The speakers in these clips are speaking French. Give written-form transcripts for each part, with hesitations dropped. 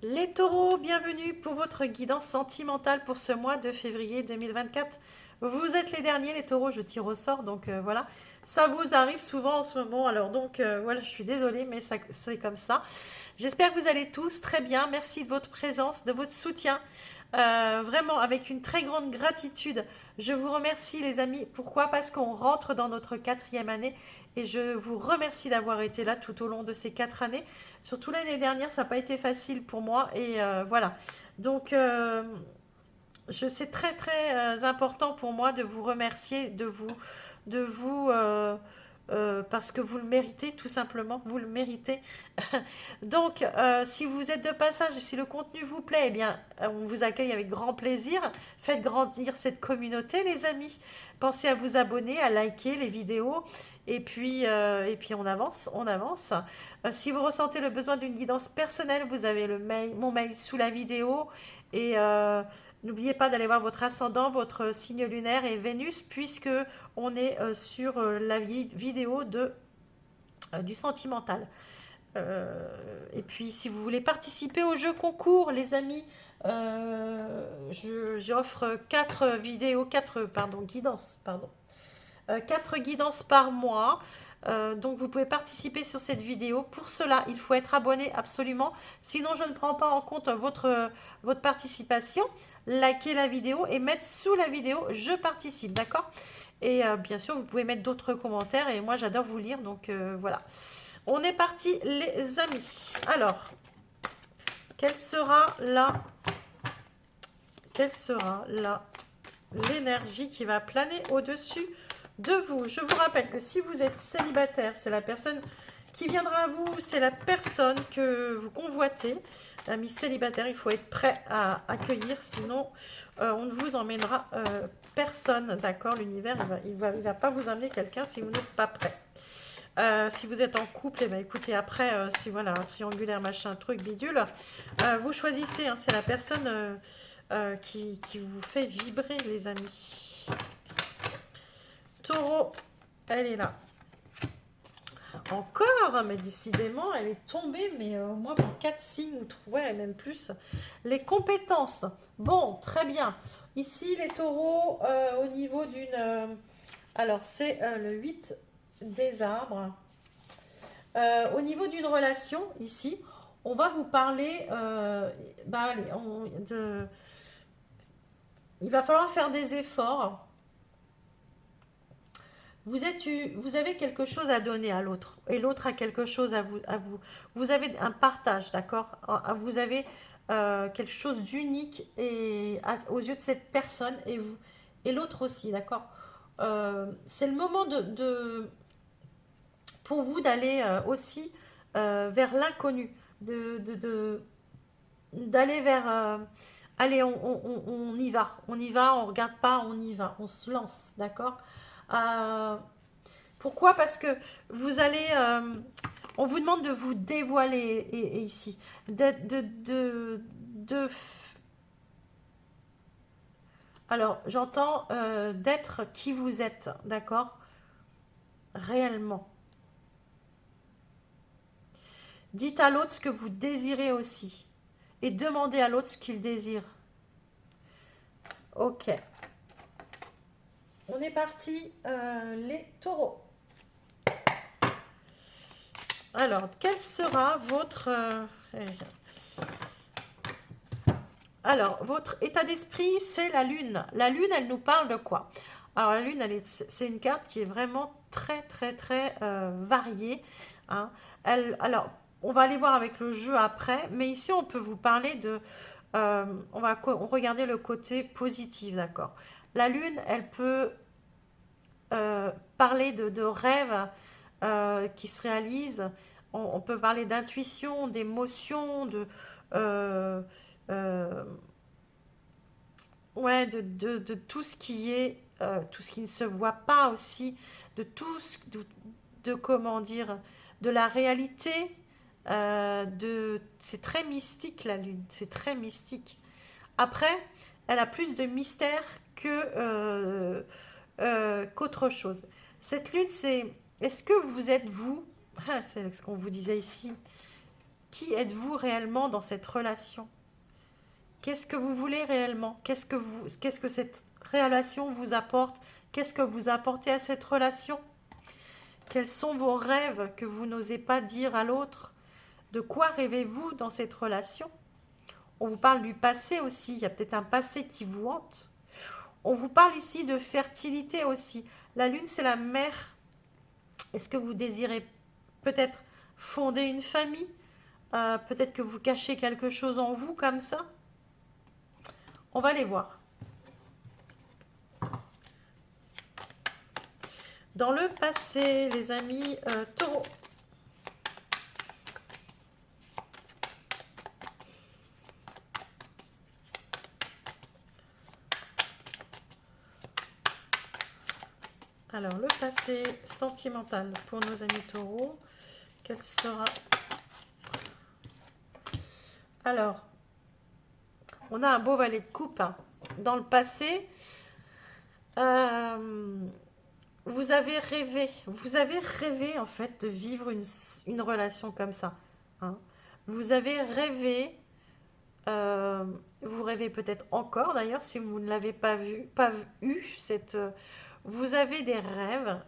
Les taureaux, bienvenue pour votre guidance sentimentale pour ce mois de février 2024. Vous êtes les derniers, les taureaux, je tire au sort, donc voilà. Ça vous arrive souvent en ce moment, alors donc voilà, je suis désolée, mais c'est comme ça. J'espère que vous allez tous très bien. Merci de votre présence, de votre soutien. Vraiment, avec une très grande gratitude. Je vous remercie, les amis. Pourquoi? Parce qu'on rentre dans notre quatrième année et je vous remercie d'avoir été là tout au long de ces 4 années. Surtout l'année dernière, ça n'a pas été facile pour moi et voilà. Donc, c'est très très important pour moi de vous remercier, de vous, parce que vous le méritez, tout simplement, vous le méritez. Donc, si vous êtes de passage et si le contenu vous plaît, eh bien, on vous accueille avec grand plaisir. Faites grandir cette communauté, les amis. Pensez à vous abonner, à liker les vidéos. Et puis on avance, on avance. Si vous ressentez le besoin d'une guidance personnelle, vous avez mon mail sous la vidéo. Et n'oubliez pas d'aller voir votre ascendant, votre signe lunaire et Vénus, puisque on est sur la vidéo du sentimental. Et puis, si vous voulez participer au jeu concours, les amis, j'offre 4 guidances par mois. Donc, vous pouvez participer sur cette vidéo. Pour cela, il faut être abonné absolument. Sinon, je ne prends pas en compte votre participation. Likez la vidéo et mettre sous la vidéo je participe, d'accord? Et bien sûr, vous pouvez mettre d'autres commentaires et moi, j'adore vous lire. Donc, voilà. On est parti, les amis. Alors, quelle sera l'énergie qui va planer au-dessus de vous? Je vous rappelle que si vous êtes célibataire, c'est la personne qui viendra à vous, c'est la personne que vous convoitez. Amis célibataires, il faut être prêt à accueillir, sinon on ne vous emmènera personne, d'accord? L'univers, il va pas vous amener quelqu'un si vous n'êtes pas prêt. Si vous êtes en couple, eh ben, écoutez, après, si voilà, un triangulaire, machin, truc, bidule, vous choisissez, hein, c'est la personne qui vous fait vibrer, les amis. Taureau, elle est là. Encore, mais décidément, elle est tombée, mais au moins pour 4 signes, ouais, même plus. Les compétences. Bon, très bien. Ici, les taureaux, au niveau d'une... alors, c'est le 8 des arbres. Au niveau d'une relation, ici, on va vous parler allez, il va falloir faire des efforts. Vous avez quelque chose à donner à l'autre et l'autre a quelque chose à vous. Vous avez un partage, d'accord? Vous avez quelque chose d'unique aux yeux de cette personne et l'autre aussi, d'accord? C'est le moment pour vous d'aller aussi vers l'inconnu, d'aller vers... allez, on y va, on regarde pas, on y va, on se lance, d'accord? Euh, Pourquoi? Parce que vous allez... on vous demande de vous dévoiler ici, de... Alors, j'entends d'être qui vous êtes, d'accord? Réellement. Dites à l'autre ce que vous désirez aussi. Et demandez à l'autre ce qu'il désire. Ok. On est parti, les taureaux. Alors, quel sera alors, votre état d'esprit, c'est la lune. La lune, elle nous parle de quoi? Alors, la lune, c'est une carte qui est vraiment très, très, très variée, hein. Alors, on va aller voir avec le jeu après, mais ici, on peut vous parler de... on va regarder le côté positif, d'accord? La lune, elle peut parler de rêves qui se réalisent. On peut parler d'intuition, d'émotion, euh, euh, ouais, de tout ce qui est, tout ce qui ne se voit pas aussi, de tout ce, de comment dire, de la réalité. C'est très mystique la lune, c'est très mystique. Après, elle a plus de mystère qu'autre chose. Cette lune, c'est est-ce que vous êtes vous? Ah, c'est ce qu'on vous disait ici. Qui êtes-vous réellement dans cette relation? Qu'est-ce que vous voulez réellement? Qu'est-ce que cette relation vous apporte? Qu'est-ce que vous apportez à cette relation? Quels sont vos rêves que vous n'osez pas dire à l'autre? De quoi rêvez-vous dans cette relation? On vous parle du passé aussi, il y a peut-être un passé qui vous hante. On vous parle ici de fertilité aussi. La lune, c'est la mère. Est-ce que vous désirez peut-être fonder une famille? Peut-être que vous cachez quelque chose en vous comme ça? On va les voir. Dans le passé, les amis taureaux. Alors, le passé sentimental pour nos amis taureaux, quel sera... Alors, on a un beau valet de coupe, hein. Dans le passé, vous avez rêvé en fait de vivre une relation comme ça, hein. Vous avez rêvé, euh, vous rêvez peut-être encore d'ailleurs si vous ne l'avez pas eu, vous avez des rêves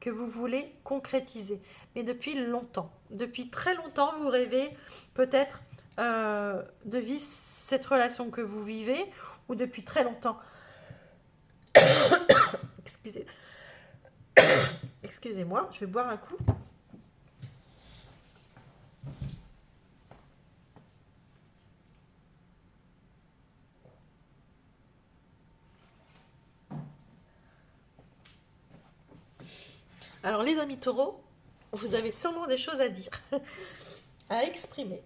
que vous voulez concrétiser. Mais depuis longtemps, depuis très longtemps, vous rêvez peut-être de vivre cette relation que vous vivez, ou depuis très longtemps. Excusez, excusez-moi, je vais boire un coup. Alors les amis taureaux, vous avez sûrement des choses à dire, à exprimer.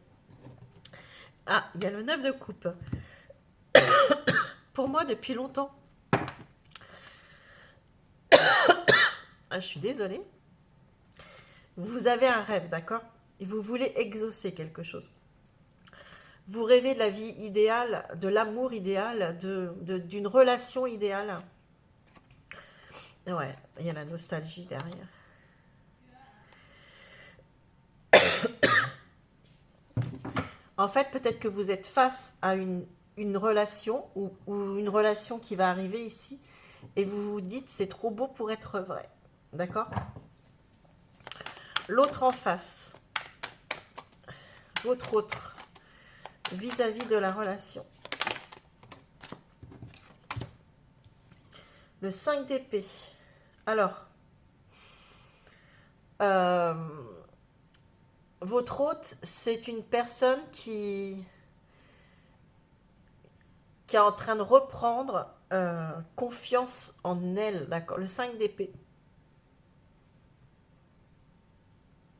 Ah, il y a le 9 de coupe. Pour moi, depuis longtemps, je suis désolée, vous avez un rêve, d'accord? Et vous voulez exaucer quelque chose. Vous rêvez de la vie idéale, de l'amour idéal, d'une relation idéale. Ouais, il y a la nostalgie derrière. En fait, peut-être que vous êtes face à une relation ou une relation qui va arriver ici et vous vous dites c'est trop beau pour être vrai. D'accord? L'autre en face, votre autre, vis-à-vis de la relation. Le 5 d'épée. Alors, euh, votre hôte, c'est une personne qui est en train de reprendre confiance en elle. D'accord? Le 5 d'épée.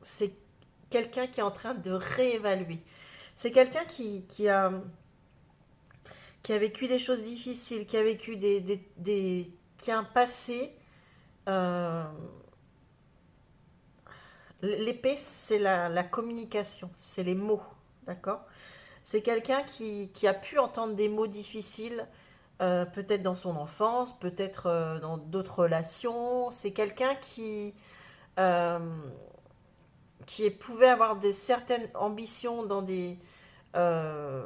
C'est quelqu'un qui est en train de réévaluer. C'est quelqu'un qui a vécu des choses difficiles, qui a vécu qui a un passé. euh, L'épée, c'est la communication, c'est les mots, d'accord? C'est quelqu'un qui a pu entendre des mots difficiles, peut-être dans son enfance, peut-être dans d'autres relations. C'est quelqu'un euh, qui pouvait avoir certaines ambitions euh,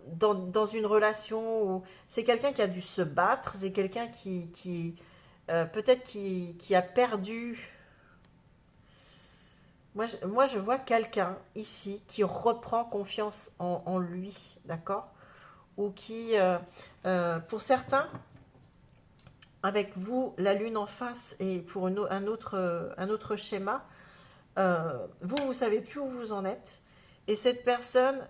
dans une relation. C'est quelqu'un qui a dû se battre, c'est quelqu'un peut-être qui a perdu. Moi, je vois quelqu'un ici qui reprend confiance en lui, d'accord? Ou pour certains, avec vous, la lune en face, et pour un autre schéma, vous savez plus où vous en êtes. Et cette personne,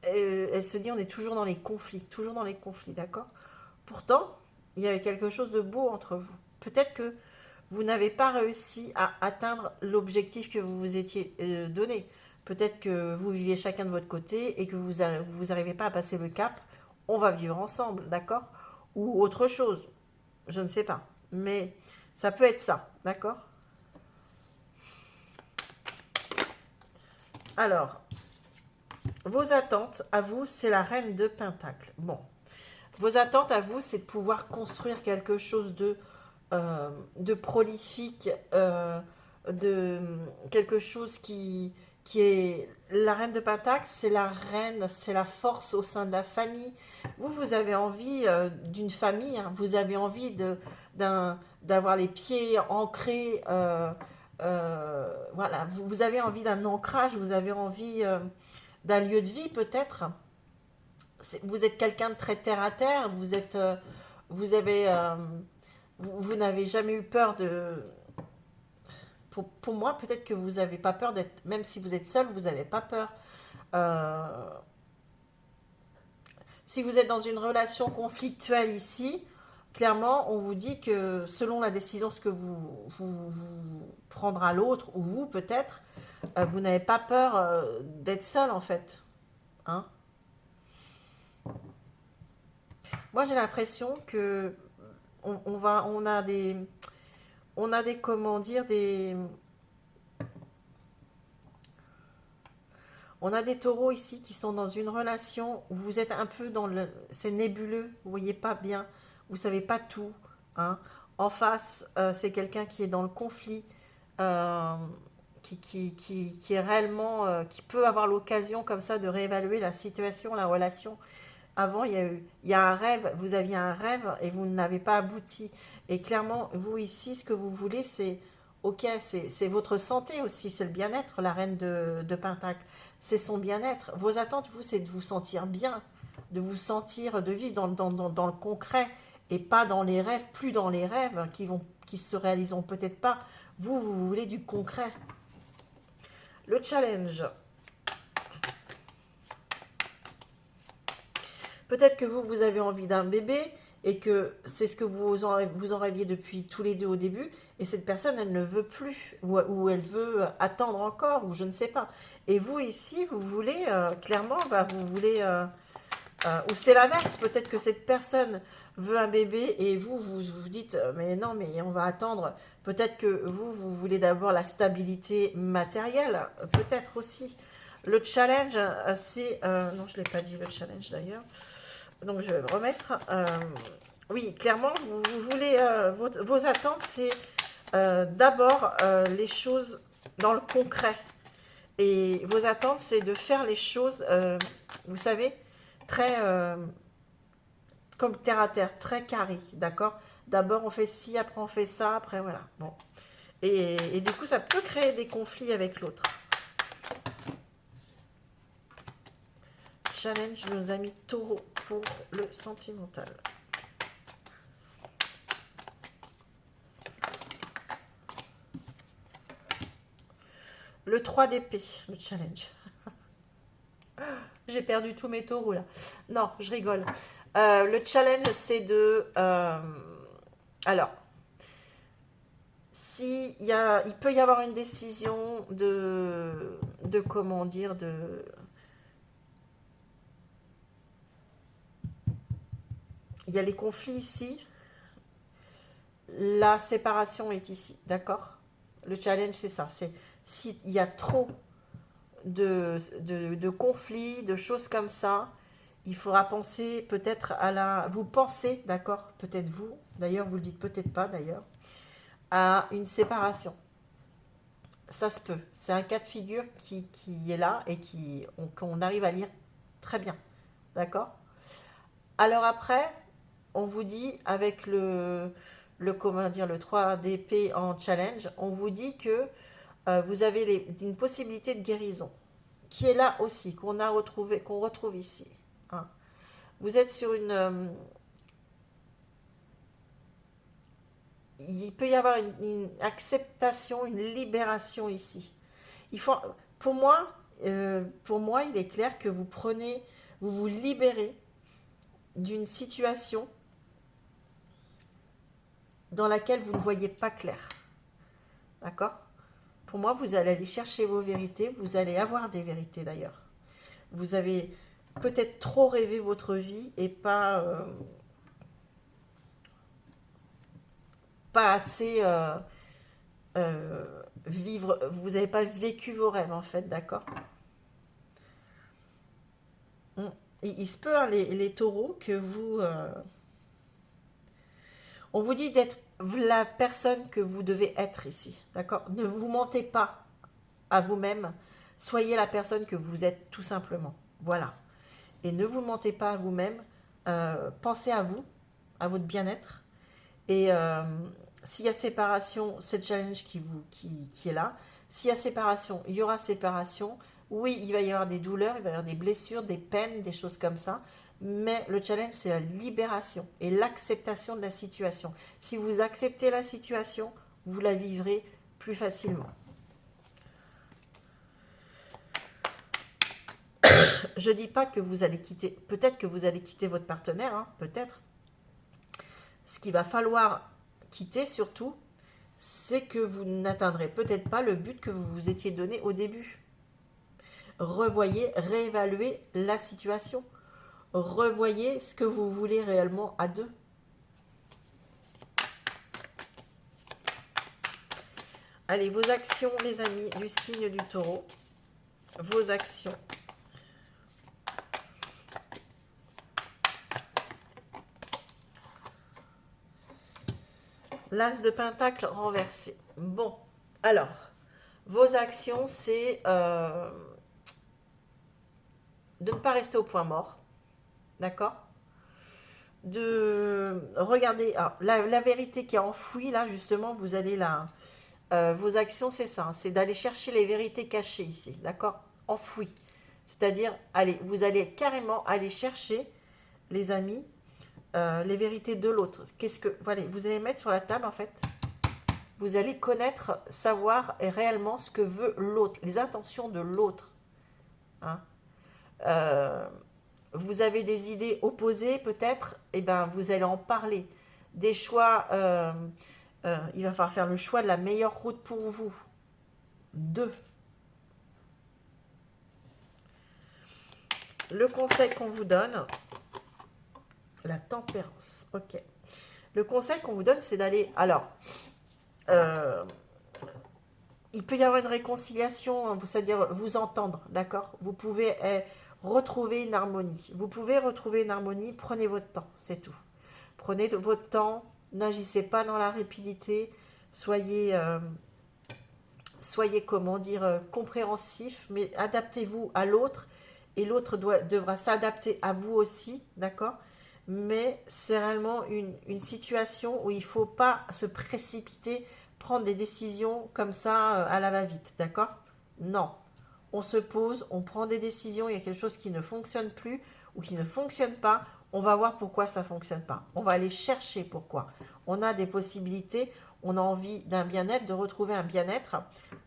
elle se dit, on est toujours dans les conflits, d'accord? Pourtant, il y avait quelque chose de beau entre vous. Peut-être que vous n'avez pas réussi à atteindre l'objectif que vous vous étiez donné. Peut-être que vous viviez chacun de votre côté et que vous n'arrivez pas à passer le cap. On va vivre ensemble, d'accord? Ou autre chose. Je ne sais pas. Mais ça peut être ça, d'accord? Alors, vos attentes à vous, c'est la reine de Pentacle. Bon, vos attentes à vous, c'est de pouvoir construire quelque chose de prolifique, de quelque chose qui est la reine de Pentacle, c'est la reine, c'est la force au sein de la famille. Vous avez envie d'une famille, hein, vous avez envie d'avoir les pieds ancrés, voilà, vous avez envie d'un ancrage, vous avez envie d'un lieu de vie peut-être. Vous êtes quelqu'un de très terre à terre, vous avez, vous n'avez jamais eu peur de, pour moi, peut-être que vous n'avez pas peur d'être, même si vous êtes seul, vous n'avez pas peur. Euh, si vous êtes dans une relation conflictuelle ici, clairement, on vous dit que selon la décision ce que vous prendra l'autre, ou vous peut-être, vous n'avez pas peur d'être seul en fait. Hein. Moi j'ai l'impression que on a des, comment dire, on a des taureaux ici qui sont dans une relation où vous êtes un peu dans le... C'est nébuleux, vous voyez pas bien, vous savez pas tout. Hein. En face, c'est quelqu'un qui est dans le conflit, euh, qui est réellement... qui peut avoir l'occasion comme ça de réévaluer la situation, la relation. Avant, il y a un rêve, vous aviez un rêve et vous n'avez pas abouti. Et clairement, vous ici, ce que vous voulez, c'est, ok, c'est votre santé aussi, c'est le bien-être, la reine de Pentacle. C'est son bien-être. Vos attentes, vous, c'est de vous sentir bien, de vous sentir, de vivre dans le concret et pas dans les rêves, plus dans les rêves qui se réaliseront peut-être pas. Vous voulez du concret. Le challenge. Peut-être que vous avez envie d'un bébé et que c'est ce que vous en rêviez depuis tous les deux au début et cette personne, elle ne veut plus ou elle veut attendre encore ou je ne sais pas. Et vous ici, vous voulez clairement, bah, vous voulez, ou c'est l'inverse, peut-être que cette personne veut un bébé et vous dites, mais non, mais on va attendre. Peut-être que vous voulez d'abord la stabilité matérielle, peut-être aussi. Le challenge, c'est... non, je ne l'ai pas dit, le challenge d'ailleurs. Donc je vais me remettre. Oui, clairement, vous voulez vos attentes, c'est d'abord les choses dans le concret. Et vos attentes, c'est de faire les choses, vous savez, très comme terre à terre, très carré, d'accord. D'abord on fait ci, après on fait ça, après voilà. Bon. Et du coup, ça peut créer des conflits avec l'autre. Challenge nos amis taureaux pour le sentimental. Le 3 d'épée, le challenge. J'ai perdu tous mes taureaux là. Non, je rigole. Le challenge, c'est de... alors, si il peut y avoir une décision de comment dire, il y a les conflits ici, la séparation est ici, d'accord. Le challenge, c'est ça. C'est s'il y a trop de conflits, de choses comme ça, il faudra penser peut-être à la... Vous pensez, d'accord, peut-être vous, d'ailleurs vous le dites peut-être pas d'ailleurs, à une séparation. Ça se peut. C'est un cas de figure qui est là et qu'on arrive à lire très bien. D'accord. Alors après, on vous dit avec comment dire, le 3 d'épée en challenge, on vous dit que vous avez une possibilité de guérison qui est là aussi, qu'on retrouve ici. Hein. Vous êtes sur il peut y avoir une acceptation, une libération ici. Il faut, pour moi, il est clair que vous vous libérez d'une situation dans laquelle vous ne voyez pas clair. D'accord. Pour moi, vous allez aller chercher vos vérités, vous allez avoir des vérités d'ailleurs. Vous avez peut-être trop rêvé votre vie et pas assez vivre, vous n'avez pas vécu vos rêves en fait, d'accord. Mm. Il se peut, hein, les taureaux, que on vous dit d'être la personne que vous devez être ici, d'accord. Ne vous mentez pas à vous-même, Soyez la personne que vous êtes tout simplement. Voilà. Et ne vous mentez pas à vous-même. Pensez à vous, à votre bien-être. Et s'il y a séparation, c'est le challenge qui est là. S'il y a séparation, il y aura séparation. Oui, il va y avoir des douleurs, il va y avoir des blessures, des peines, des choses comme ça. Mais le challenge, c'est la libération et l'acceptation de la situation. Si vous acceptez la situation, vous la vivrez plus facilement. Je ne dis pas que vous allez quitter, peut-être que vous allez quitter votre partenaire, hein, peut-être. Ce qu'il va falloir quitter surtout, c'est que vous n'atteindrez peut-être pas le but que vous vous étiez donné au début. Revoyez, réévaluez la situation. Revoyez ce que vous voulez réellement à deux. Allez, vos actions, les amis, du signe du taureau. Vos actions. L'as de pentacle renversé. Bon, alors, vos actions, c'est de ne pas rester au point mort. D'accord? De regarder la vérité qui est enfouie, là, justement, vous allez là. Vos actions, c'est ça, c'est d'aller chercher les vérités cachées ici, d'accord? Enfouies. C'est-à-dire, allez, vous allez carrément aller chercher, les amis, les vérités de l'autre. Qu'est-ce que, voilà, vous allez mettre sur la table, en fait. Vous allez connaître, savoir réellement ce que veut l'autre, les intentions de l'autre. Hein. Vous avez des idées opposées, peut-être, et ben vous allez en parler. Des choix, il va falloir faire le choix de la meilleure route pour vous. 2. Le conseil qu'on vous donne, la tempérance. Ok. Le conseil qu'on vous donne, c'est d'aller. Alors, il peut y avoir une réconciliation, c'est-à-dire vous entendre, d'accord? Vous pouvez retrouver une harmonie. Vous pouvez retrouver une harmonie, prenez votre temps, c'est tout. Prenez votre temps, n'agissez pas dans la rapidité, soyez, comment dire, compréhensif, mais adaptez-vous à l'autre, et l'autre devra s'adapter à vous aussi, d'accord? Mais c'est réellement une situation où il ne faut pas se précipiter, prendre des décisions comme ça à la va-vite, d'accord? Non. On se pose, on prend des décisions, il y a quelque chose qui ne fonctionne plus ou qui ne fonctionne pas, on va voir pourquoi ça ne fonctionne pas. On va aller chercher pourquoi. On a des possibilités, on a envie d'un bien-être, de retrouver un bien-être.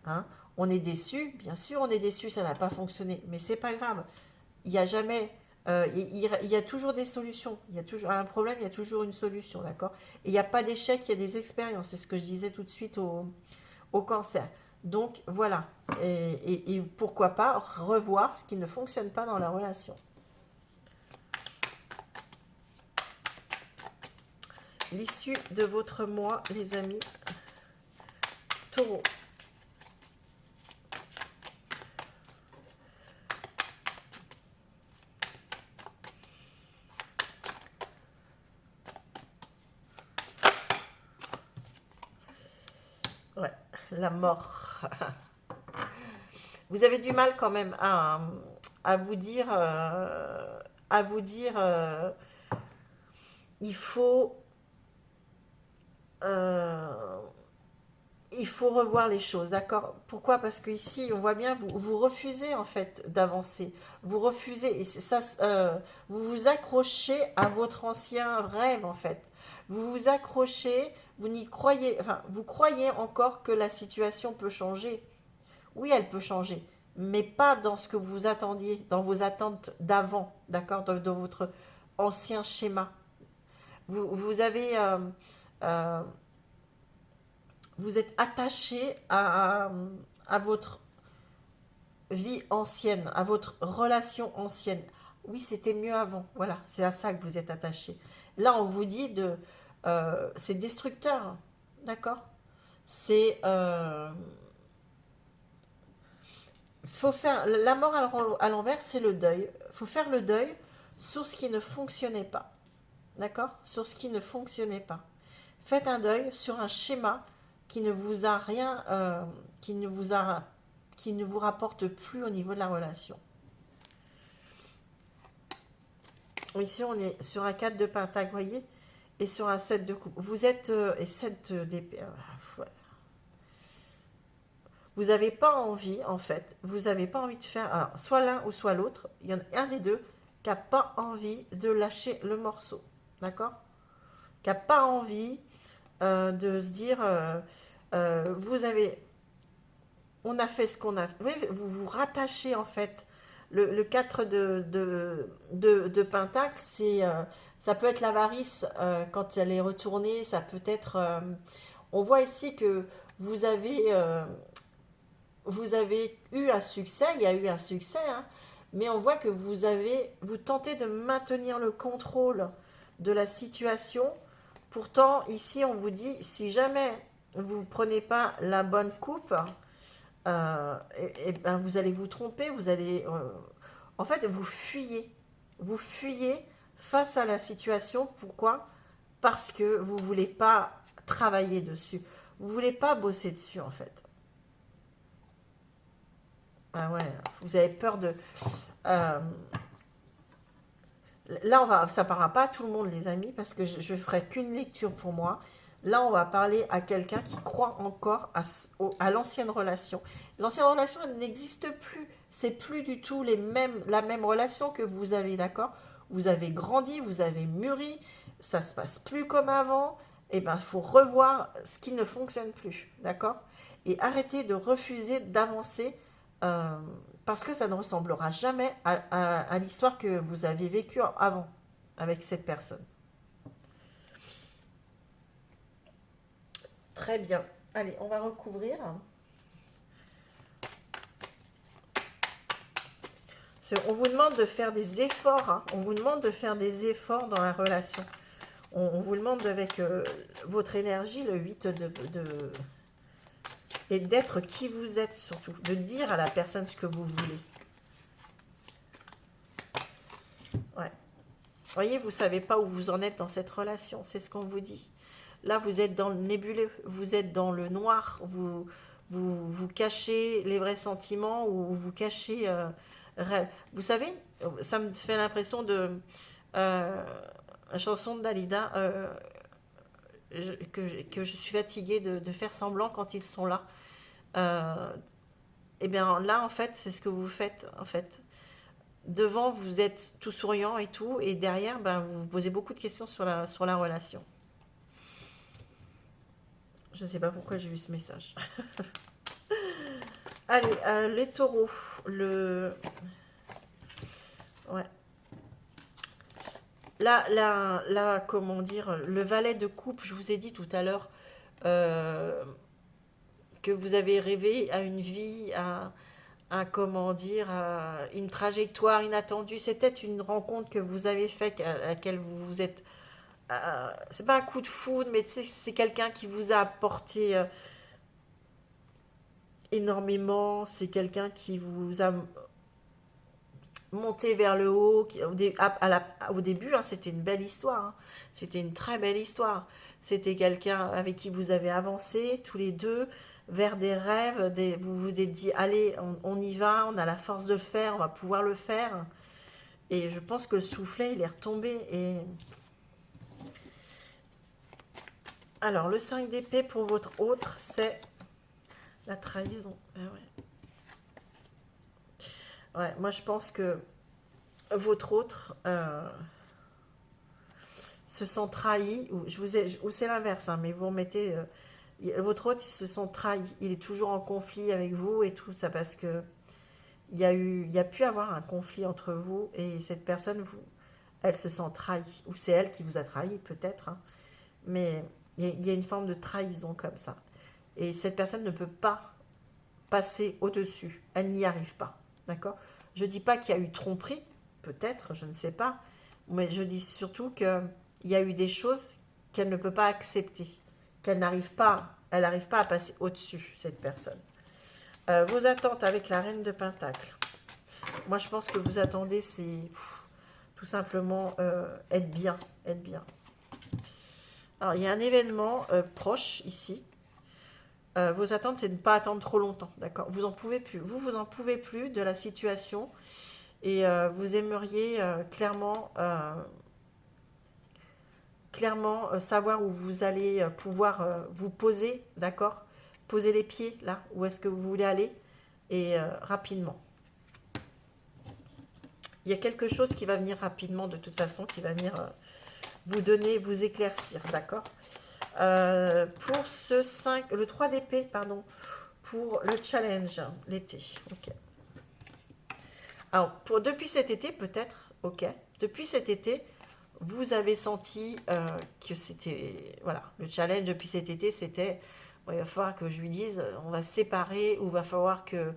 Hein. On est déçu, bien sûr on est déçu, ça n'a pas fonctionné, mais c'est pas grave. Il n'y a jamais... il y a toujours des solutions. Il y a toujours un problème, il y a toujours une solution, d'accord? Et il n'y a pas d'échec, il y a des expériences. C'est ce que je disais tout de suite au cancer. Donc voilà. Et pourquoi pas revoir ce qui ne fonctionne pas dans la relation. L'issue de votre mois, les amis. Taureau. Ouais, la mort. Vous avez du mal quand même à vous dire, il faut, euh, il faut revoir les choses, d'accord? Pourquoi? Parce que ici, on voit bien, vous refusez en fait d'avancer. Vous refusez, et ça, vous vous accrochez à votre ancien rêve en fait. Vous vous accrochez, vous n'y croyez, enfin, vous croyez encore que la situation peut changer. Oui, elle peut changer, mais pas dans ce que vous attendiez, dans vos attentes d'avant, d'accord, dans votre ancien schéma. Vous avez, euh, vous êtes attaché à votre vie ancienne, à votre relation ancienne. Oui, c'était mieux avant. Voilà, c'est à ça que vous êtes attaché. Là, on vous dit c'est destructeur, d'accord. C'est faut faire la mort à l'envers, c'est le deuil. Faut faire le deuil sur ce qui ne fonctionnait pas, d'accord, sur ce qui ne fonctionnait pas. Faites un deuil sur un schéma qui ne vous a rien, qui ne vous a qui ne vous rapporte plus au niveau de la relation. Ici, on est sur un 4 de pentacle, vous voyez, et sur un 7 de coupe. Vous êtes... et 7 d'épée. Ouais. Vous n'avez pas envie, en fait, vous n'avez pas envie de faire... Alors, soit l'un ou soit l'autre, il y en a un des deux qui n'a pas envie de lâcher le morceau. D'accord? Qui n'a pas envie de se dire... vous avez... On a fait ce qu'on a fait. Oui, vous vous rattachez, en fait. Le 4 de Pentacle, ça peut être l'avarice quand elle est retournée. Ça peut être... on voit ici que vous avez... vous avez eu un succès, il y a eu un succès, hein, mais on voit que vous tentez de maintenir le contrôle de la situation. Pourtant, ici, on vous dit, si jamais vous ne prenez pas la bonne coupe, ben vous allez vous tromper, vous allez... en fait, vous fuyez face à la situation. Pourquoi? Parce que vous ne voulez pas travailler dessus. Vous ne voulez pas bosser dessus, en fait. Ah ouais, vous avez peur de... euh, là, ça ne parlera pas à tout le monde, les amis, parce que je ne ferai qu'une lecture pour moi. Là, on va parler à quelqu'un qui croit encore à l'ancienne relation. L'ancienne relation, elle n'existe plus. C'est plus du tout la même relation que vous avez, d'accord? Vous avez grandi, vous avez mûri, ça se passe plus comme avant. Eh bien, il faut revoir ce qui ne fonctionne plus, d'accord? Et arrêter de refuser d'avancer euh, parce que ça ne ressemblera jamais à l'histoire que vous avez vécue avant avec cette personne. Très bien. Allez, on va recouvrir. On vous demande de faire des efforts. Hein. On vous demande de faire des efforts dans la relation. On vous demande avec votre énergie, le 8 et d'être qui vous êtes surtout. De dire à la personne ce que vous voulez. Ouais. Voyez, vous ne savez pas où vous en êtes dans cette relation. C'est ce qu'on vous dit. Là, vous êtes dans le nébuleux. Vous êtes dans le noir. Vous cachez les vrais sentiments ou vous cachez... vous savez, ça me fait l'impression de... la chanson de Dalida, que je suis fatiguée de faire semblant quand ils sont là. Et bien là, en fait, c'est ce que vous faites, en fait. Devant, vous êtes tout souriant et tout, et derrière, ben, vous vous posez beaucoup de questions sur la relation. Je ne sais pas pourquoi j'ai eu ce message. Allez, les taureaux. Ouais. Là, comment dire, le valet de coupe, je vous ai dit tout à l'heure que vous avez rêvé à une vie, comment dire, une trajectoire inattendue. C'était une rencontre que vous avez faite, à laquelle vous vous êtes... c'est pas un coup de foudre, mais c'est quelqu'un qui vous a apporté énormément. C'est quelqu'un qui vous a monté vers le haut. Au début, hein, c'était une belle histoire. Hein. C'était une très belle histoire. C'était quelqu'un avec qui vous avez avancé tous les deux vers des rêves. Vous vous êtes dit, allez, on y va, on a la force de le faire, on va pouvoir le faire. Et je pense que le soufflet, il est retombé. Et alors, le 5 d'épée pour votre autre, c'est la trahison. Ouais, moi je pense que votre autre se sent trahi, ou c'est l'inverse, hein, mais vous remettez, votre autre, il se sent trahi, il est toujours en conflit avec vous et tout ça, parce que il y a pu avoir un conflit entre vous et cette personne, elle se sent trahie, ou c'est elle qui vous a trahi peut-être, hein, mais il y a une forme de trahison comme ça. Et cette personne ne peut pas passer au-dessus, elle n'y arrive pas, d'accord? Je ne dis pas qu'il y a eu tromperie, peut-être, je ne sais pas, mais je dis surtout qu'il y a eu des choses qu'elle ne peut pas accepter, qu'elle n'arrive pas, elle n'arrive pas à passer au-dessus, cette personne. Vos attentes avec la reine de Pentacle. Moi, je pense que vous attendez, c'est tout simplement être bien, être bien. Alors, il y a un événement proche ici. Vos attentes, c'est de ne pas attendre trop longtemps, d'accord? Vous en pouvez plus. Vous en pouvez plus de la situation et vous aimeriez clairement savoir où vous allez pouvoir vous poser, d'accord? Poser les pieds là, où est-ce que vous voulez aller et rapidement. Il y a quelque chose qui va venir rapidement de toute façon, qui va venir vous donner, vous éclaircir, d'accord? Pour ce 5, le 3 d'épée, pardon, pour le challenge, l'été, ok. Alors, depuis cet été, peut-être, ok, depuis cet été, vous avez senti que c'était, voilà, le challenge depuis cet été, c'était, bon, il va falloir que je lui dise, on va se séparer, ou il va falloir que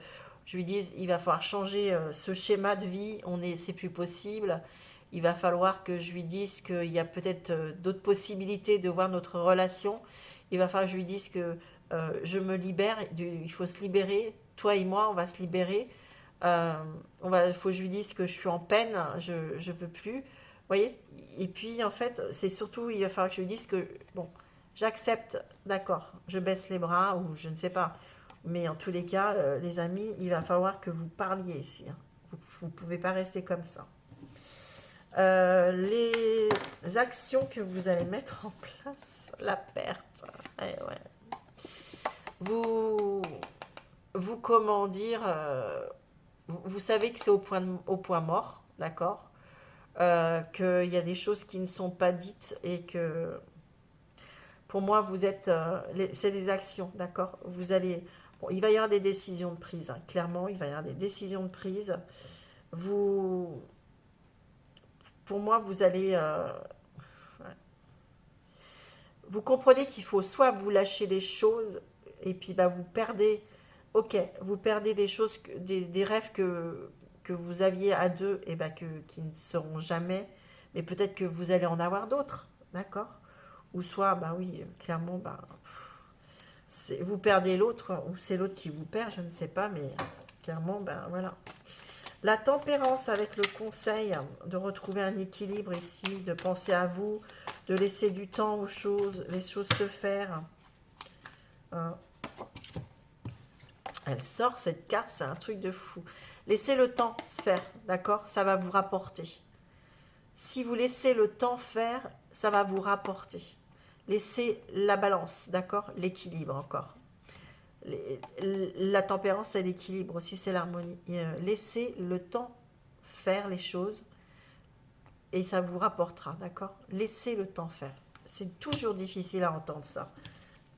je lui dise, il va falloir changer ce schéma de vie, c'est plus possible. Il va falloir que je lui dise qu'il y a peut-être d'autres possibilités de voir notre relation. Il va falloir que je lui dise que je me libère, il faut se libérer, toi et moi, on va se libérer. Euh, il faut que je lui dise que je suis en peine, je ne peux plus. Vous voyez? Et puis, en fait, c'est surtout, il va falloir que je lui dise que, bon, j'accepte, d'accord, je baisse les bras, ou je ne sais pas. Mais en tous les cas, les amis, il va falloir que vous parliez ici, hein. Vous ne pouvez pas rester comme ça. Les actions que vous allez mettre en place, la perte. Eh ouais. Vous, comment dire, vous savez que c'est au point mort, d'accord? Qu'il y a des choses qui ne sont pas dites et que pour moi, vous êtes, c'est des actions, d'accord? Vous allez, bon, il va y avoir des décisions de prise, hein, clairement, il va y avoir des décisions de prise. Vous, pour moi, vous allez, vous comprenez qu'il faut soit vous lâcher des choses et puis bah, vous perdez, ok, vous perdez des choses, des rêves que vous aviez à deux et bah, qui ne seront jamais, mais peut-être que vous allez en avoir d'autres, d'accord? Ou soit, bah oui, clairement, bah, vous perdez l'autre, ou c'est l'autre qui vous perd, je ne sais pas, mais clairement, ben voilà. La tempérance avec le conseil de retrouver un équilibre ici, de penser à vous, de laisser du temps aux choses, les choses se faire. Hein. Elle sort cette carte, c'est un truc de fou. Laissez le temps se faire, d'accord? Ça va vous rapporter. Si vous laissez le temps faire, ça va vous rapporter. Laissez la balance, d'accord? L'équilibre encore. La tempérance, c'est l'équilibre aussi, c'est l'harmonie. Laissez le temps faire les choses et ça vous rapportera, d'accord? Laissez le temps faire. C'est toujours difficile à entendre ça.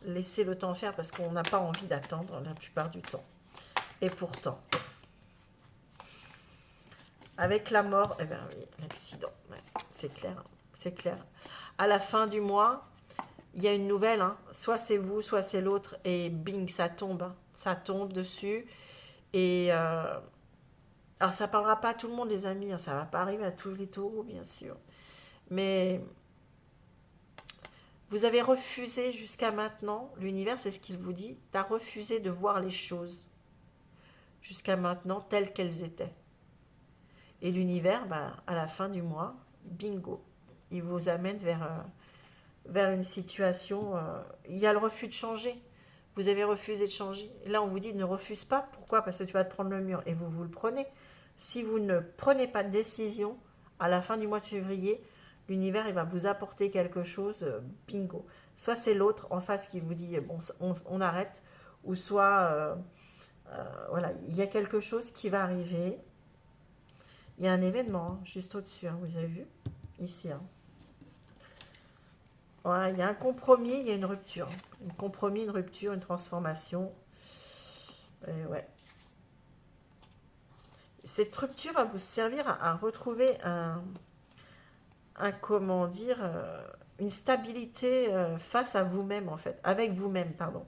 Laissez le temps faire parce qu'on n'a pas envie d'attendre la plupart du temps. Et pourtant, avec la mort, eh bien oui, l'accident, ouais, c'est clair, c'est clair. À la fin du mois, il y a une nouvelle, hein. Soit c'est vous, soit c'est l'autre, et bing, ça tombe, hein. Ça tombe dessus. Et alors ça parlera pas à tout le monde, les amis, hein. Ça va pas arriver à tous les taureaux, bien sûr. Mais vous avez refusé jusqu'à maintenant, l'univers, c'est ce qu'il vous dit, tu as refusé de voir les choses jusqu'à maintenant telles qu'elles étaient. Et l'univers, bah, à la fin du mois, bingo, il vous amène vers une situation, il y a le refus de changer. Vous avez refusé de changer. Là, on vous dit ne refuse pas. Pourquoi? Parce que tu vas te prendre le mur. Et vous le prenez. Si vous ne prenez pas de décision, à la fin du mois de février, l'univers, il va vous apporter quelque chose, bingo. Soit c'est l'autre en face qui vous dit, bon, on arrête. Ou soit, voilà, il y a quelque chose qui va arriver. Il y a un événement, hein, juste au-dessus, hein, vous avez vu? Ici, hein. Voilà, il y a un compromis, il y a une rupture. Un compromis, une rupture, une transformation. Et ouais. Cette rupture va vous servir à retrouver comment dire, une stabilité face à vous-même, en fait, avec vous-même, pardon.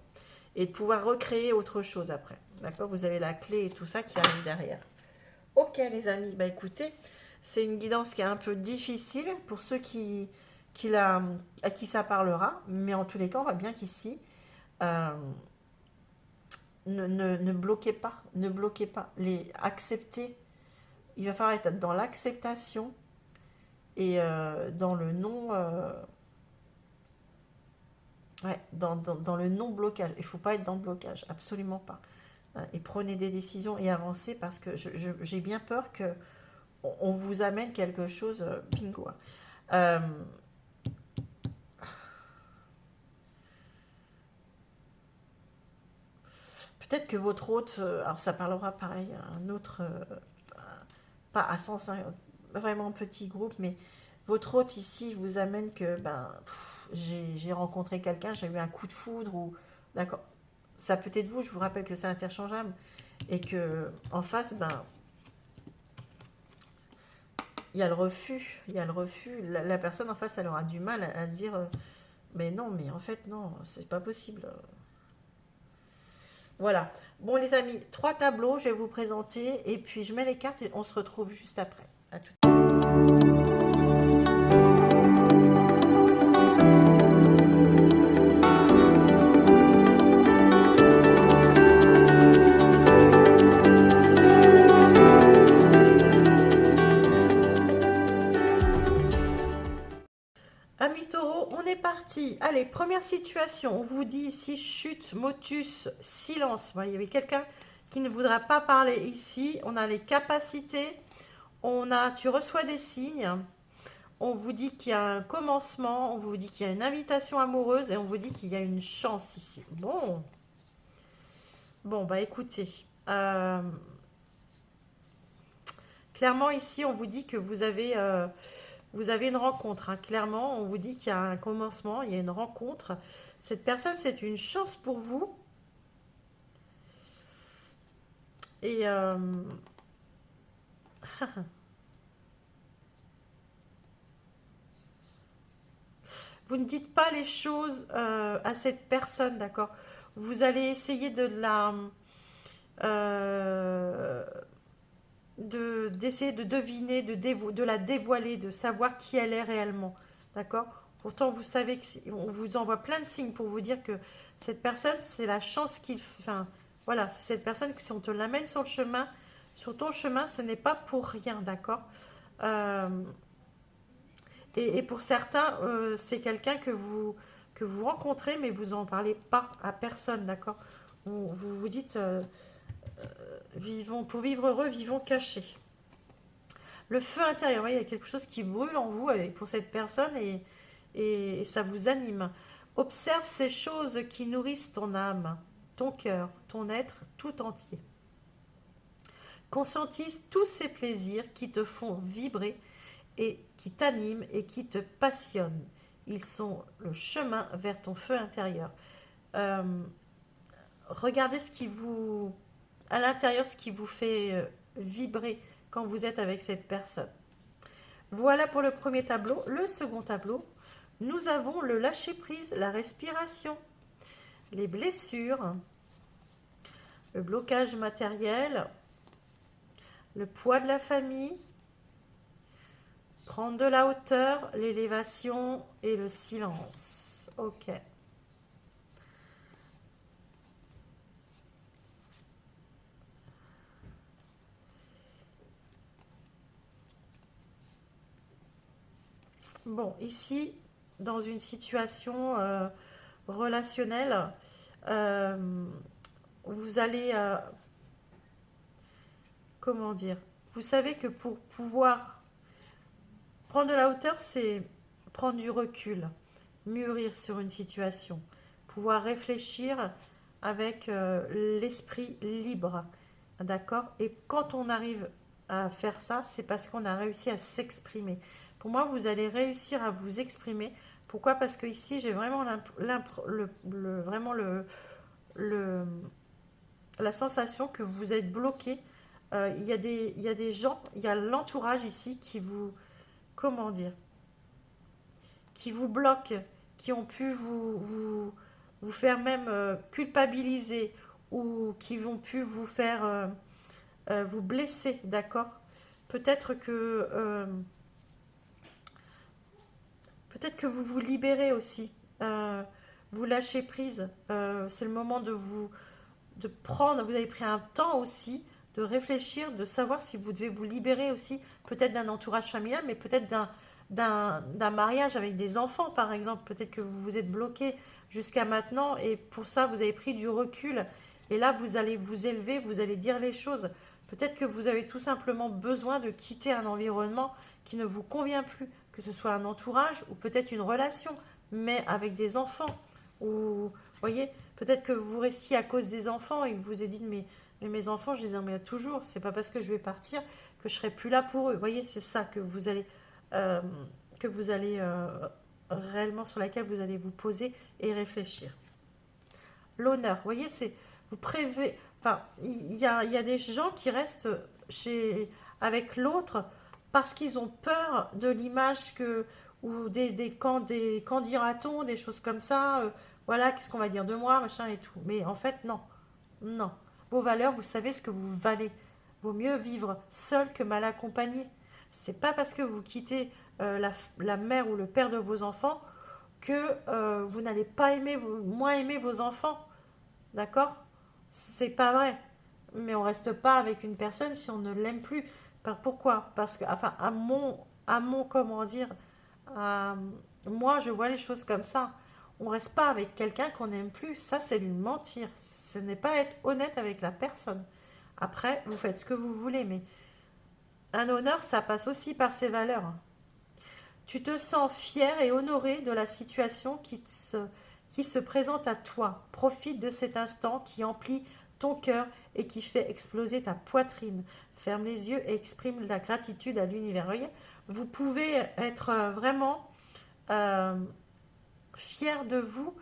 Et de pouvoir recréer autre chose après. D'accord? Vous avez la clé et tout ça qui arrive derrière. Ok, les amis, bah écoutez, c'est une guidance qui est un peu difficile pour ceux à qui ça parlera, mais en tous les cas, on voit bien qu'ici, euh, ne bloquez pas, ne bloquez pas, acceptez. Il va falloir être dans l'acceptation et dans le non, Ouais, dans le non-blocage. Il ne faut pas être dans le blocage, absolument pas. Et prenez des décisions et avancez parce que j'ai bien peur que on vous amène quelque chose, bingo. Euh, Peut-être que votre hôte, alors ça parlera pareil à un autre, pas à 150, vraiment petit groupe, mais votre hôte ici vous amène que ben, j'ai rencontré quelqu'un, j'ai eu un coup de foudre ou d'accord. Ça peut être vous, je vous rappelle que c'est interchangeable et que en face, ben, il y a le refus, il y a le refus. La personne en face, elle aura du mal à dire, mais non, mais en fait non, c'est pas possible. Voilà. Bon les amis, trois tableaux, je vais vous présenter et puis je mets les cartes et on se retrouve juste après. À tout. Amis taureau, on est parti. Allez, première situation. On vous dit ici chute, motus, silence. Voilà, il y avait quelqu'un qui ne voudra pas parler ici. On a les capacités. Tu reçois des signes. On vous dit qu'il y a un commencement. On vous dit qu'il y a une invitation amoureuse et on vous dit qu'il y a une chance ici. Bon, bah écoutez. Clairement ici, on vous dit que vous avez une rencontre, hein. Clairement, on vous dit qu'il y a un commencement, il y a une rencontre. Cette personne, c'est une chance pour vous. Et vous ne dites pas les choses à cette personne, d'accord? Vous allez essayer euh, d'essayer de deviner, de la dévoiler, de savoir qui elle est réellement, d'accord? Pourtant, vous savez qu'on vous envoie plein de signes pour vous dire que cette personne, c'est la chance qu'il... Enfin, voilà, c'est cette personne que si on te l'amène sur le chemin, sur ton chemin, ce n'est pas pour rien, d'accord? Euh, et pour certains, c'est quelqu'un que vous rencontrez, mais vous n'en parlez pas à personne, d'accord? Vous vous dites, vivons, pour vivre heureux, vivons cachés. Le feu intérieur, ouais, il y a quelque chose qui brûle en vous pour cette personne et ça vous anime. Observe ces choses qui nourrissent ton âme, ton cœur, ton être tout entier. Conscientise tous ces plaisirs qui te font vibrer et qui t'animent et qui te passionnent. Ils sont le chemin vers ton feu intérieur. Euh, Regardez à l'intérieur, ce qui vous fait vibrer quand vous êtes avec cette personne. Voilà pour le premier tableau. Le second tableau, nous avons le lâcher-prise, la respiration, les blessures, le blocage matériel, le poids de la famille, prendre de la hauteur, l'élévation et le silence. Ok. Bon, ici, dans une situation relationnelle, euh, vous allez, comment dire, vous savez que pour pouvoir prendre de la hauteur, c'est prendre du recul, mûrir sur une situation, pouvoir réfléchir avec l'esprit libre, d'accord? Et quand on arrive à faire ça, c'est parce qu'on a réussi à s'exprimer. Pour moi, vous allez réussir à vous exprimer. Pourquoi? Parce que ici, j'ai vraiment vraiment le- la sensation que vous êtes bloqué. Il y a des gens, il y a l'entourage ici qui vous, comment dire, qui vous bloquent, qui ont pu vous faire même culpabiliser ou qui vont pu vous faire vous blesser, d'accord? Peut-être que euh, peut-être que vous vous libérez aussi, vous lâchez prise. C'est le moment de prendre. Vous avez pris un temps aussi de réfléchir, de savoir si vous devez vous libérer aussi, peut-être d'un entourage familial, mais peut-être d'un mariage avec des enfants, par exemple. Peut-être que vous vous êtes bloqué jusqu'à maintenant et pour ça, vous avez pris du recul. Et là, vous allez vous élever, vous allez dire les choses. Peut-être que vous avez tout simplement besoin de quitter un environnement qui ne vous convient plus, que ce soit un entourage ou peut-être une relation, mais avec des enfants. Ou, voyez, peut-être que vous restiez à cause des enfants et que vous vous êtes dit, mais mes enfants, je les aimerais toujours. C'est pas parce que je vais partir que je serai plus là pour eux. Voyez, c'est ça euh, que vous allez réellement sur laquelle vous allez vous poser et réfléchir. L'honneur, vous voyez, c'est vous prévez. Enfin, il y a des gens qui restent avec l'autre parce qu'ils ont peur de l'image que ou des quand dira-t-on, des choses comme ça. Voilà, qu'est-ce qu'on va dire de moi, machin et tout. Mais en fait, non, non. Vos valeurs, vous savez ce que vous valez. Vaut mieux vivre seul que mal accompagné. C'est pas parce que vous quittez la mère ou le père de vos enfants que vous n'allez pas moins aimer vos enfants. D'accord? C'est pas vrai. Mais on reste pas avec une personne si on ne l'aime plus. Pourquoi? Parce que, enfin, comment dire, à- moi, je vois les choses comme ça. On reste pas avec quelqu'un qu'on n'aime plus. Ça, c'est lui mentir. Ce n'est pas être honnête avec la personne. Après, vous faites ce que vous voulez, mais un honneur, ça passe aussi par ses valeurs. Tu te sens fier et honoré de la situation qui se présente à toi. Profite de cet instant qui emplit ton cœur et qui fait exploser ta poitrine. Ferme les yeux et exprime la gratitude à l'univers. Voyez, vous pouvez être vraiment euh, fier de vous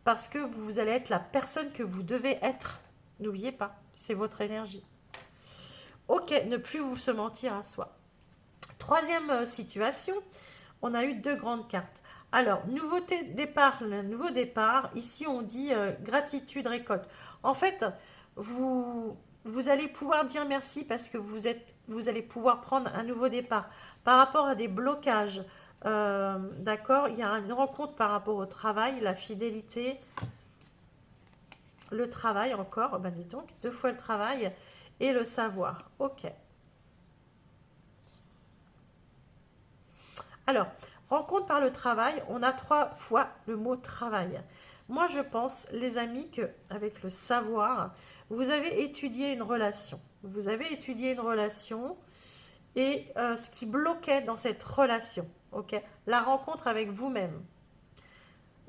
parce que vous allez être la personne que vous devez être. N'oubliez pas, c'est votre énergie. Ok, ne plus vous se mentir à soi. Troisième situation, on a eu deux grandes cartes. Alors, nouveauté départ, le nouveau départ, ici on dit gratitude récolte. En fait, vous allez pouvoir dire merci parce que vous allez pouvoir prendre un nouveau départ. Par rapport à des blocages, d'accord, il y a une rencontre par rapport au travail, la fidélité, le travail encore, ben dis donc, deux fois le travail et le savoir. Ok. Alors, rencontre par le travail, on a trois fois le mot travail. Moi, je pense, les amis, que avec le savoir, vous avez étudié une relation. Vous avez étudié une relation et ce qui bloquait dans cette relation, ok, la rencontre avec vous-même.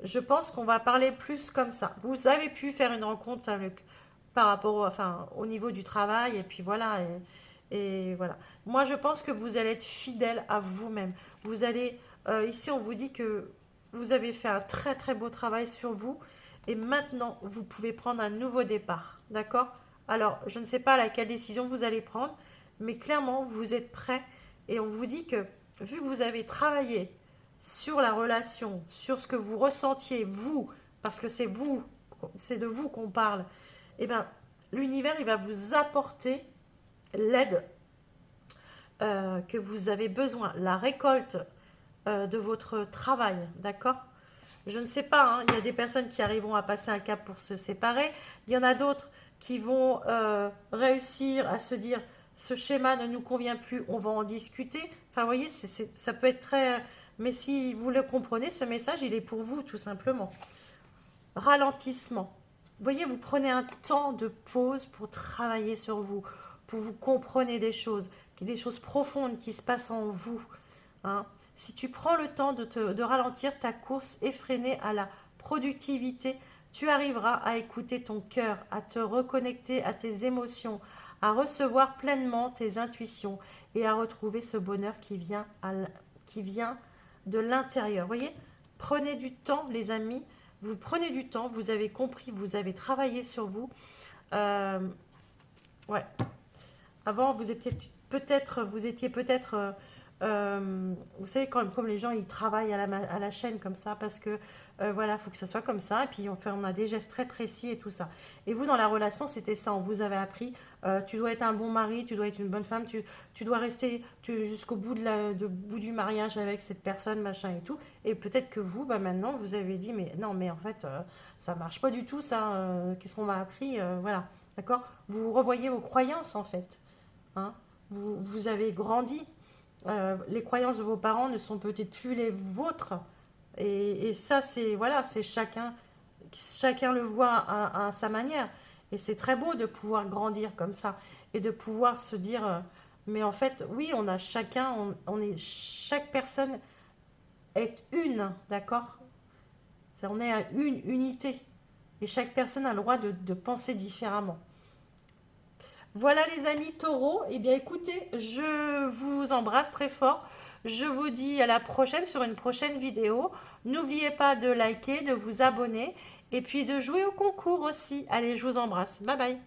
Je pense qu'on va parler plus comme ça. Vous avez pu faire une rencontre par rapport enfin, au niveau du travail et puis voilà. Et voilà. Moi, je pense que vous allez être fidèle à vous-même. Vous allez, ici, on vous dit que vous avez fait un très très beau travail sur vous et maintenant, vous pouvez prendre un nouveau départ. D'accord? Alors, je ne sais pas laquelle décision vous allez prendre, mais clairement, vous êtes prêt et on vous dit que vu que vous avez travaillé sur la relation, sur ce que vous ressentiez, vous, parce que c'est vous, c'est de vous qu'on parle, eh bien, l'univers, il va vous apporter l'aide que vous avez besoin, la récolte de votre travail, d'accord? Je ne sais pas, hein, il y a des personnes qui arriveront à passer un cap pour se séparer, il y en a d'autres qui vont réussir à se dire ce schéma ne nous convient plus, on va en discuter. Enfin, vous voyez, ça peut être très... Mais si vous le comprenez, ce message, il est pour vous, tout simplement. Ralentissement. Vous voyez, vous prenez un temps de pause pour travailler sur vous, pour vous comprendre des choses profondes qui se passent en vous. Hein. Si tu prends le temps de ralentir ta course effrénée à la productivité, tu arriveras à écouter ton cœur, à te reconnecter à tes émotions, à recevoir pleinement tes intuitions et à retrouver ce bonheur qui vient de l'intérieur. Vous voyez, prenez du temps, les amis. Vous prenez du temps, vous avez compris, vous avez travaillé sur vous. Euh, ouais. Avant, vous étiez peut-être, vous savez, comme les gens, ils travaillent à la chaîne comme ça, parce que, voilà, il faut que ça soit comme ça, et puis on a des gestes très précis et tout ça. Et vous, dans la relation, c'était ça, on vous avait appris, tu dois être un bon mari, tu dois être une bonne femme, tu dois rester jusqu'au bout, bout du mariage avec cette personne, machin et tout. Et peut-être que vous, bah, maintenant, vous avez dit, mais non, mais en fait, ça marche pas du tout, ça, qu'est-ce qu'on m'a appris, voilà, d'accord? Vous revoyez vos croyances, en fait. Hein, vous avez grandi Les croyances de vos parents ne sont peut-être plus les vôtres. Et ça, c'est voilà, c'est chacun le voit à sa manière. Et c'est très beau de pouvoir grandir comme ça et de pouvoir se dire, mais en fait, oui, on a chacun, chaque personne est une, d'accord? On est à une unité. Et chaque personne a le droit de penser différemment. Voilà les amis taureaux, eh bien écoutez, je vous embrasse très fort. Je vous dis à la prochaine sur une prochaine vidéo. N'oubliez pas de liker, de vous abonner et puis de jouer au concours aussi. Allez, je vous embrasse. Bye bye.